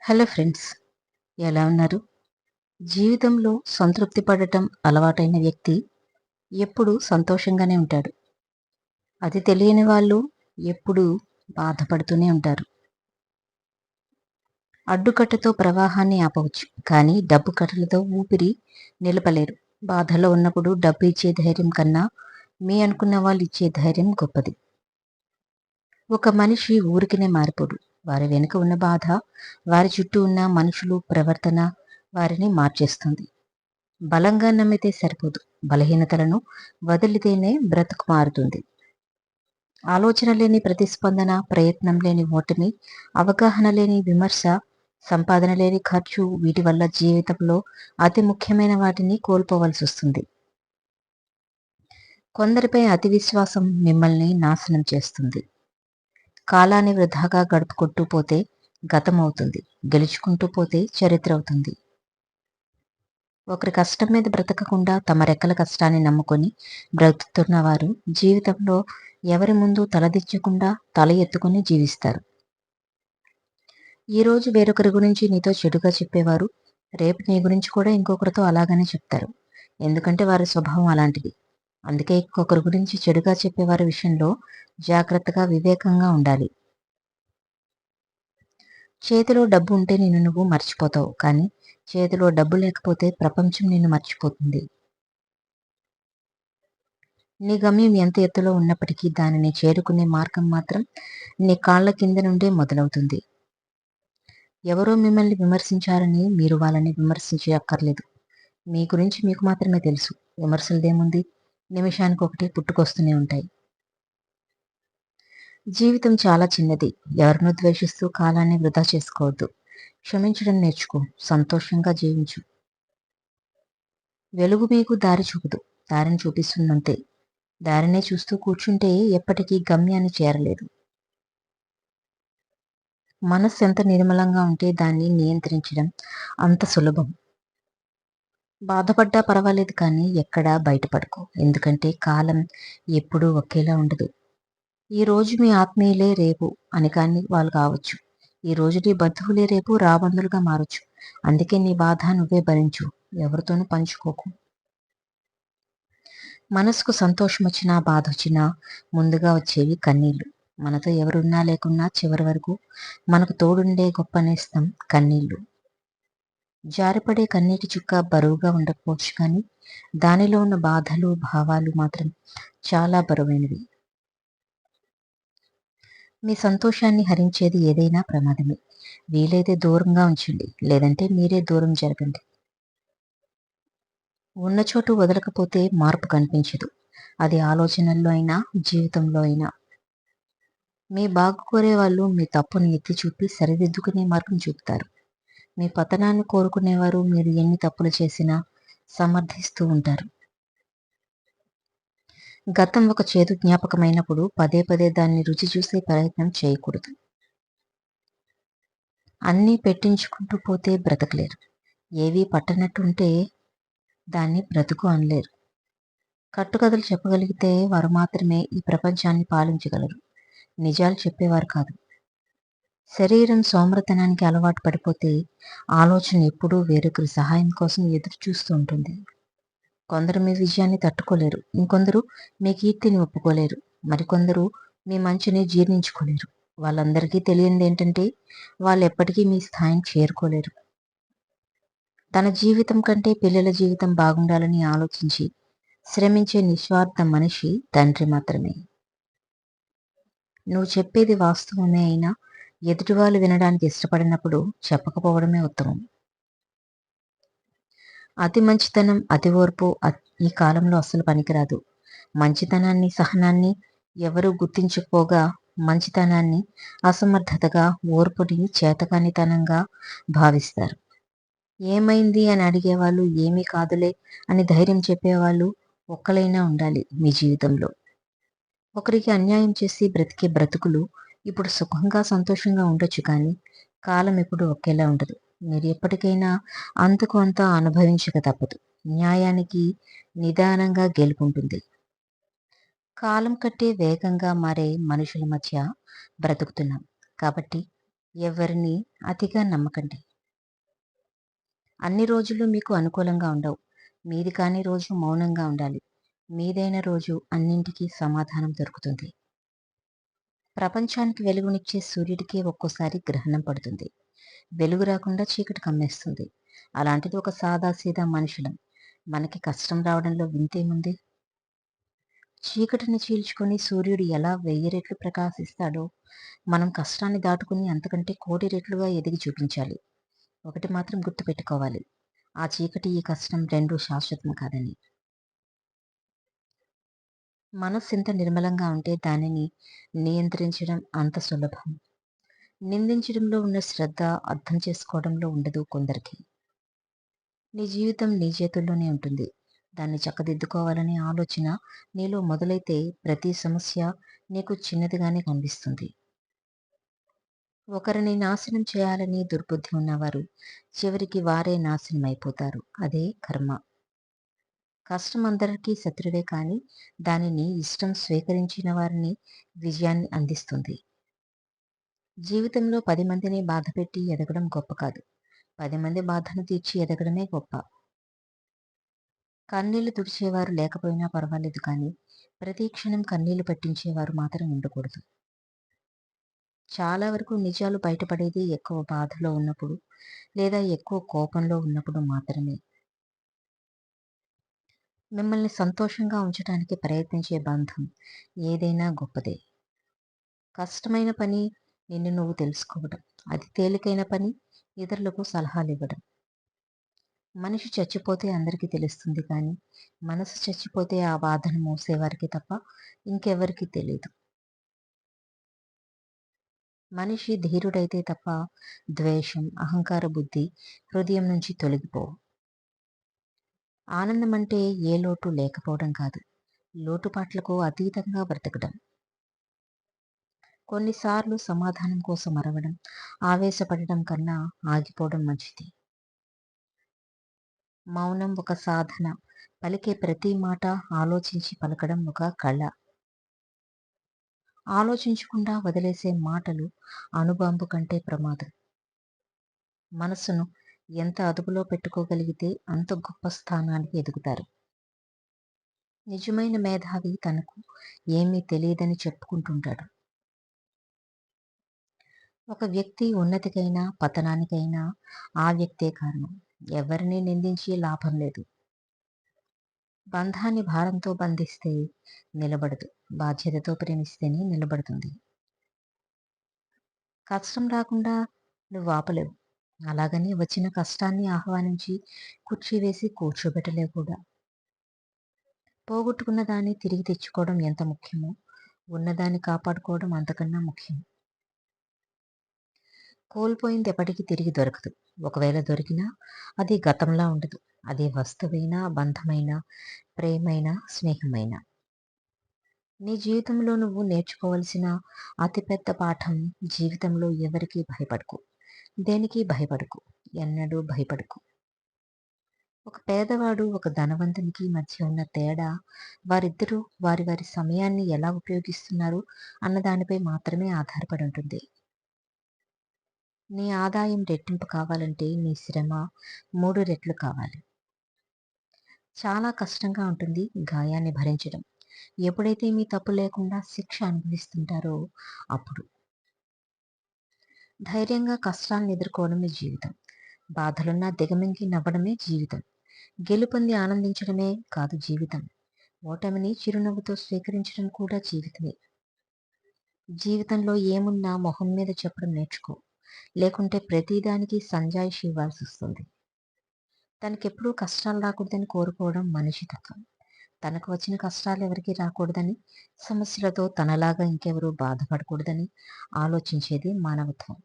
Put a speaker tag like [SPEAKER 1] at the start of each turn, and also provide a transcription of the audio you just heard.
[SPEAKER 1] Hello friends, ఎలా ఉన్నారు? జీవితంలో సంతృప్తి పడటం అలవాటైన వ్యక్తి ఎప్పుడూ సంతోషంగానే ఉంటాడు. అది తెలియని వాళ్ళు ఎప్పుడూ బాధపడుతూనే ఉంటారు. అడ్డుకట్టతో ప్రవాహాన్ని ఆపవచ్చు, కానీ డబ్బు కట్టలతో ఊపిరి నిలపలేరు. బాధలో ఉన్నప్పుడు డబ్బు ఇచ్చే ధైర్యం కన్నా మీ అనుకున్న వాళ్ళు ఇచ్చే ధైర్యం గొప్పది. ఒక మనిషి ఊరికినే మారిపోడు. వారి వెనుక ఉన్న బాధ, వారి చుట్టూ ఉన్న మనుషులు ప్రవర్తన వారిని మార్చేస్తుంది. బలంగా నమ్మితే సరిపోదు. బలహీనతలను వదిలితేనే బ్రతుకు మారుతుంది. ఆలోచన లేని ప్రతిస్పందన, ప్రయత్నం లేని ఓటమి, అవగాహన లేని విమర్శ, సంపాదన లేని ఖర్చు, వీటి వల్ల జీవితంలో అతి ముఖ్యమైన వాటిని కోల్పోవలసి వస్తుంది. కొందరిపై అతి విశ్వాసం మిమ్మల్ని నాశనం చేస్తుంది. కాలాన్ని వృధాగా గడుపుకుంటూ పోతే గతం అవుతుంది. గెలుచుకుంటూ పోతే చరిత్ర అవుతుంది. ఒకరి కష్టం మీద బ్రతకకుండా తమ రెక్కల కష్టాన్ని నమ్ముకొని బ్రతుకుతున్నవారు జీవితంలో ఎవరి ముందు తలదించకుండా తల ఎత్తుకుని జీవిస్తారు. ఈరోజు వేరొకరి గురించి నీతో చెడుగా చెప్పేవారు రేపు నీ గురించి కూడా ఇంకొకరితో అలాగనే చెప్తారు. ఎందుకంటే వారి స్వభావం అలాంటిది. అందుకే ఇంకొకరి గురించి చెడుగా చెప్పేవారి విషయంలో జాగ్రత్తగా వివేకంగా ఉండాలి. చేతిలో డబ్బు ఉంటే నిన్ను నువ్వు మర్చిపోతావు, కానీ చేతిలో డబ్బు లేకపోతే ప్రపంచం నిన్ను మర్చిపోతుంది. నీ గమ్యం ఎంత ఎత్తులో ఉన్నప్పటికీ దానిని చేరుకునే మార్గం మాత్రం నీ కాళ్ల కింద నుండే మొదలవుతుంది. ఎవరో మిమ్మల్ని విమర్శించారని మీరు వాళ్ళని విమర్శించక్కర్లేదు. మీ గురించి మీకు మాత్రమే తెలుసు. విమర్శలదేముంది? నిమిషానికి ఒకటి పుట్టుకొస్తూనే ఉంటాయి. జీవితం చాలా చిన్నది. ఎవరినో ద్వేషిస్తూ కాలాన్ని వృధా చేసుకోవద్దు. క్షమించడం నేర్చుకో. సంతోషంగా జీవించు. వెలుగు మీకు దారి చూపదు, దారిని చూపిస్తుందంతే. దారినే చూస్తూ కూర్చుంటే ఎప్పటికీ గమ్యాన్ని చేరలేదు. మనస్సు ఎంత నిర్మలంగా ఉంటే దాన్ని నియంత్రించడం అంత సులభం. బాధపడ్డా పర్వాలేదు, కానీ ఎక్కడా బయటపడకు. ఎందుకంటే కాలం ఎప్పుడూ ఒకేలా ఉండదు. ఈ రోజు మీ ఆత్మీయులే రేపు అని కానీ వాళ్ళు కావచ్చు. ఈ రోజు నీ బంధువులే రేపు రాబందులుగా మారొచ్చు. అందుకే నీ బాధ నువ్వే భరించు, ఎవరితోనూ పంచుకోకు. మనసుకు సంతోషం వచ్చినా బాధ వచ్చినా ముందుగా వచ్చేవి కన్నీళ్లు. మనతో ఎవరున్నా లేకున్నా చివరి వరకు మనకు తోడుండే గొప్ప నేస్తం కన్నీళ్లు. జారిపడే కన్నీటి చుక్క బరువుగా ఉండకపోవచ్చు, కానీ దానిలో ఉన్న బాధలు భావాలు మాత్రం చాలా బరువైనవి. మీ సంతోషాన్ని హరించేది ఏదైనా ప్రమాదమే. వీలైతే దూరంగా ఉంచండి, లేదంటే మీరే దూరం జరగండి. ఉన్న చోటు వదలకపోతే మార్పు కనిపించదు. అది ఆలోచనల్లో అయినా జీవితంలో అయినా. మీ బాగు కోరే వాళ్ళు మీ తప్పుని ఎత్తి చూపి సరిదిద్దుకునే మార్గం చూపుతారు. మీ పతనాన్ని కోరుకునేవారు మీరు ఎన్ని తప్పులు చేసినా సమర్థిస్తూ ఉంటారు. గతం ఒక చేదు జ్ఞాపకమైనప్పుడు పదే పదే దాన్ని రుచి చూసే ప్రయత్నం చేయకూడదు. అన్నీ పెట్టించుకుంటూ పోతే బ్రతకలేరు. ఏవీ పట్టనట్టుంటే దాన్ని బ్రతుకు అనలేరు. కట్టుకథలు చెప్పగలిగితే వారు మాత్రమే ఈ ప్రపంచాన్ని పాలించగలరు, నిజాలు చెప్పేవారు కాదు. శరీరం సోమరతనానికి అలవాటు పడిపోతే ఆలోచన ఎప్పుడూ వేరొకరి సహాయం కోసం ఎదురు చూస్తూ ఉంటుంది. కొందరు మీ విజయాన్ని తట్టుకోలేరు, ఇంకొందరు మీ కీర్తిని ఒప్పుకోలేరు, మరికొందరు మీ మంచిని జీర్ణించుకోలేరు. వాళ్ళందరికీ తెలియనిది ఏంటంటే వాళ్ళు ఎప్పటికీ మీ స్థాయిని చేరుకోలేరు. తన జీవితం కంటే పిల్లల జీవితం బాగుండాలని ఆలోచించి శ్రమించే నిస్వార్థ మనిషి తండ్రి మాత్రమే. నువ్వు చెప్పేది వాస్తవమే అయినా ఎదుటివాళ్ళు వినడానికి ఇష్టపడినప్పుడు చెప్పకపోవడమే ఉత్తమం. అతి మంచితనం, అతి ఓర్పు ఈ కాలంలో అస్సలు పనికిరాదు. మంచితనాన్ని, సహనాన్ని ఎవరూ గుర్తించకపోగా మంచితనాన్ని అసమర్థతగా, ఓర్పుని చేతకానితనంగా భావిస్తారు. ఏమైంది అని అడిగేవాళ్ళు, ఏమీ కాదులే అని ధైర్యం చెప్పేవాళ్ళు ఒక్కలైనా ఉండాలి మీ జీవితంలో. ఒకరికి అన్యాయం చేసి బ్రతికే బ్రతుకులు ఇప్పుడు సుఖంగా సంతోషంగా ఉండొచ్చు, కానీ కాలం ఎప్పుడు ఒకేలా ఉండదు. మీరు ఎప్పటికైనా అంతకు అంత అనుభవించక తప్పదు. న్యాయానికి నిదానంగా గెలుపుంటుంది. కాలం కంటే వేగంగా మారే మనుషుల మధ్య బ్రతుకుతున్నాం. కాబట్టి ఎవరిని అతిగా నమ్మకండి. అన్ని రోజులు మీకు అనుకూలంగా ఉండవు. మీది కాని రోజు మౌనంగా ఉండాలి. మీదైన రోజు అన్నింటికీ సమాధానం దొరుకుతుంది. ప్రపంచానికి వెలుగునిచ్చే సూర్యుడికే ఒక్కోసారి గ్రహణం పడుతుంది. వెలుగు రాకుండా చీకటి కమ్మేస్తుంది. అలాంటిది ఒక సాదాసీదా మనుషులం. మనకి కష్టం రావడంలో వింతేముంది? చీకటిని చీల్చుకొని సూర్యుడు ఎలా 1000 రెట్లు ప్రకాశిస్తాడో, మనం కష్టాన్ని దాటుకుని అంతకంటే కోటి రెట్లుగా ఎదిగి చూపించాలి. ఒకటి మాత్రం గుర్తుపెట్టుకోవాలి. ఆ చీకటి, ఈ కష్టం రెండూ శాశ్వతం కాదని. మనస్సు ఎంత నిర్మలంగా ఉంటే దానిని నియంత్రించడం అంత సులభం. నిందించడంలో ఉన్న శ్రద్ధ అర్థం చేసుకోవడంలో ఉండదు కొందరికి. నీ జీవితం నీ చేతుల్లోనే ఉంటుంది. దాన్ని చక్కదిద్దుకోవాలనే ఆలోచన నీలో మొదలైతే ప్రతి సమస్య నీకు చిన్నదిగానే కనిపిస్తుంది. ఒకరిని నాశనం చేయాలని దుర్బుద్ధి ఉన్నవారు చివరికి వారే నాశనం అయిపోతారు. అదే కర్మ. కష్టం అందరికీ శత్రువే కానీ దానిని ఇష్టం స్వీకరించిన వారిని విజయాన్ని అందిస్తుంది. జీవితంలో 10 మందిని బాధపెట్టి ఎదగడం గొప్ప కాదు. 10 మంది బాధను తీర్చి ఎదగడమే గొప్ప. కన్నీళ్లు తుడిచేవారు లేకపోయినా పర్వాలేదు కానీ ప్రతి క్షణం కన్నీళ్లు పట్టించేవారు మాత్రం ఉండకూడదు. చాలా వరకు నిజాలు బయటపడేది ఎక్కువ బాధలో ఉన్నప్పుడు లేదా ఎక్కువ కోపంలో ఉన్నప్పుడు మాత్రమే. మిమ్మల్ని సంతోషంగా ఉంచడానికి ప్రయత్నించే బంధం ఏదైనా గొప్పదే. కష్టమైన పని నిన్ను నువ్వు తెలుసుకోవడం. అది తేలికైన పని ఇతరులకు సలహాలివ్వడం. మనిషి చచ్చిపోతే అందరికీ తెలుస్తుంది కానీ మనసు చచ్చిపోతే ఆ బాధను మోసేవారికి తప్ప ఇంకెవరికీ తెలియదు. మనిషి ధీరుడైతే తప్ప ద్వేషం, అహంకార బుద్ధి హృదయం నుంచి తొలగిపోవు. ఆనందం అంటే ఏ లోటు లేకపోవడం కాదు, లోటుపాట్లకు అతీతంగా బ్రతకడం. కొన్నిసార్లు సమాధానం కోసం అరవడం, ఆవేశపడడం కన్నా ఆగిపోవడం మంచిది. మౌనం ఒక సాధన. పలికే ప్రతి మాట ఆలోచించి పలకడం ఒక కళ. ఆలోచించకుండా వదిలేసే మాటలు అణుబాంబు కంటే ప్రమాదం. మనసును ఎంత అదుపులో పెట్టుకోగలిగితే అంత గొప్ప స్థానానికి ఎదుగుతారు. నిజమైన మేధావి తనకు ఏమీ తెలియదని చెప్పుకుంటుంటాడు. ఒక వ్యక్తి ఉన్నతికైనా పతనానికైనా ఆ వ్యక్తే కారణం. ఎవరిని నిందించి లాభం లేదు. బంధాన్ని భారంతో బంధిస్తే నిలబడదు. బాధ్యతతో ప్రేమిస్తేనే నిలబడుతుంది. కష్టం రాకుండా నువ్వు ఆపలేవు. అలాగని వచ్చిన కష్టాన్ని ఆహ్వానించి కుర్చీ వేసి కూర్చోబెట్టలేవు కూడా. పోగొట్టుకున్న దాన్ని తిరిగి తెచ్చుకోవడం ఎంత ముఖ్యమో ఉన్నదాన్ని కాపాడుకోవడం అంతకన్నా ముఖ్యం. కోల్పోయింది ఎప్పటికీ తిరిగి దొరకదు. ఒకవేళ దొరికినా అది గతంలా ఉండదు. అది వస్తువైనా, బంధమైనా, ప్రేమైనా, స్నేహమైనా. నీ జీవితంలో నువ్వు నేర్చుకోవలసిన అతిపెద్ద పాఠం జీవితంలో ఎవరికీ భయపడకు. దేనికి భయపడకు. ఎన్నడూ భయపడకు. ఒక పేదవాడు ఒక ధనవంతునికి మధ్య ఉన్న తేడా వారిద్దరూ వారి వారి సమయాన్ని ఎలా ఉపయోగిస్తున్నారు అన్న దానిపై మాత్రమే ఆధారపడి ఉంటుంది. నీ ఆదాయం రెట్టింపు కావాలంటే నీ శ్రమ 3 రెట్లు కావాలి. చాలా కష్టంగా ఉంటుంది గాయాన్ని భరించడం. ఎప్పుడైతే మీ తప్పు లేకుండా శిక్ష అనుభవిస్తుంటారో అప్పుడు. ధైర్యంగా కష్టాలను ఎదుర్కోవడమే జీవితం. బాధలున్నా దిగమింగి నవ్వడమే జీవితం. గెలుపొంది ఆనందించడమే కాదు జీవితం. ఓటమిని చిరునవ్వుతో స్వీకరించడం కూడా జీవితమే. జీవితంలో ఏమున్నా మొహం మీద చెప్పడం నేర్చుకో. లేకుంటే ప్రతిదానికి సంజాయిషి ఇవ్వాల్సి వస్తుంది. తనకెప్పుడూ కష్టాలు రాకూడదని కోరుకోవడం మనిషి తత్వం. తనకు వచ్చిన కష్టాలు ఎవరికీ రాకూడదని, సమస్యలతో తనలాగా ఇంకెవరూ బాధపడకూడదని ఆలోచించేది మానవత్వం.